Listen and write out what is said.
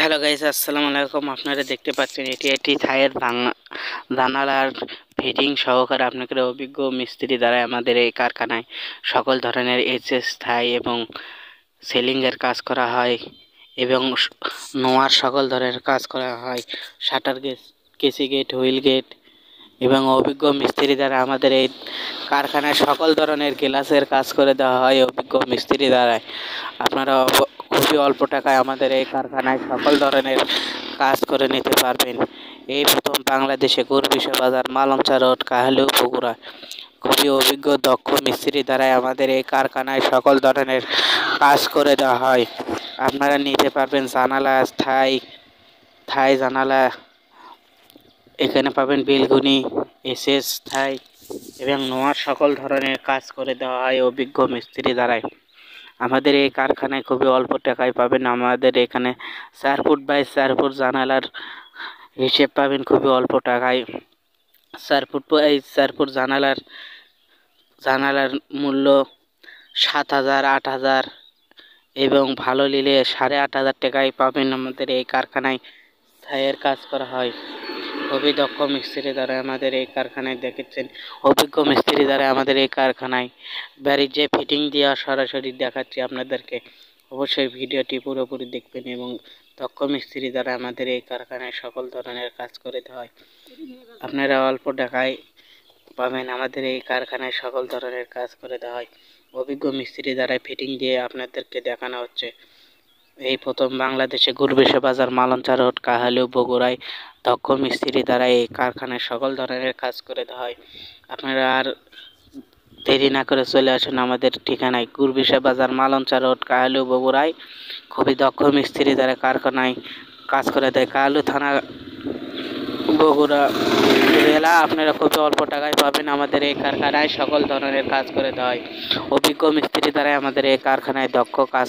Hello guys, আসসালামু আলাইকুম। আপনারা দেখতে পাচ্ছেন এটি থাইয়ের জানালার ফিটিং সহকারে আপনাকে অভিজ্ঞ মিস্ত্রি দ্বারা আমাদের এই কারখানায় সকল ধরনের এইচএস থাই এবং সেলিংয়ের কাজ করা হয় এবং নোয়ার সকল ধরনের কাজ করা হয়। শাটার গেট, কেসি গেট, হুইল গেট এবং অভিজ্ঞ মিস্ত্রি দ্বারা আমাদের এই কারখানায় সকল ধরনের গ্লাসের কাজ করে দেওয়া হয় অভিজ্ঞ মিস্ত্রি দ্বারা। আপনারা খুবই অল্প টাকায় আমাদের এই কারখানায় সকল ধরনের কাজ করে নিতে পারবেন। এই প্রথম বাংলাদেশে গুরবিশা বাজার, মালঞ্চা রোড, কাহালু, বগুড়া খুবই অভিজ্ঞ দক্ষ মিস্ত্রি দ্বারাই আমাদের এই কারখানায় সকল ধরনের কাজ করে দেওয়া হয়। আপনারা নিতে পারবেন জানালা, থাই জানালা, এখানে পাবেন বেলগুনি, এসএস থাই এবং নোয়ার সকল ধরনের কাজ করে দেওয়া হয় অভিজ্ঞ মিস্ত্রি দ্বারাই। আমাদের এই কারখানায় খুবই অল্প টাকায় পাবেন। আমাদের এখানে 4 ফুট বাই 4 ফুট জানালার হিসেব পাবেন খুবই অল্প টাকায়। 4 ফুট বাই 4 ফুট জানালার মূল্য 7,000, 8,000 এবং ভালো নিলে 8,500 টাকায় পাবেন। আমাদের এই কারখানায় ছাইয়ের কাজ করা হয় খুবই দক্ষ মিস্ত্রি দ্বারা আমাদের এই কারখানায় দেখেছেন। অভিজ্ঞ মিস্ত্রি দ্বারা আমাদের এই কারখানায় বাড়ির যে ফিটিং দেওয়া সরাসরি দেখাচ্ছি আপনাদেরকে। অবশ্যই ভিডিওটি পুরোপুরি দেখবেন এবং দক্ষ মিস্ত্রি দ্বারা আমাদের এই কারখানায় সকল ধরনের কাজ করে দেওয়া হয়। আপনারা অল্প টাকায় পাবেন। আমাদের এই কারখানায় সকল ধরনের কাজ করে দেওয়া হয় অভিজ্ঞ মিস্ত্রি দ্বারা ফিটিং দিয়ে আপনাদেরকে দেখানো হচ্ছে। এই প্রথম বাংলাদেশে গুরবিশা বাজার, মালঞ্চা রোড, কাহালু, বগুড়ায় দক্ষ মিস্ত্রি দ্বারা এই কারখানায় সকল ধরনের কাজ করে দেওয়া হয়। আপনারা আর দেরি না করে চলে আসুন আমাদের ঠিকানায়, গুরবিশা বাজার, মালঞ্চা রোড, কাহালু, বগুড়ায় খুবই দক্ষ মিস্ত্রি দ্বারা কারখানায় কাজ করে দেয়। কাহালু থানা, বগুড়া জেলা। আপনারা খুবই অল্প টাকায় পাবেন। আমাদের এই কারখানায় সকল ধরনের কাজ করে দেওয়া হয় অভিজ্ঞ মিস্ত্রি দ্বারা আমাদের এই কারখানায় দক্ষ কাজ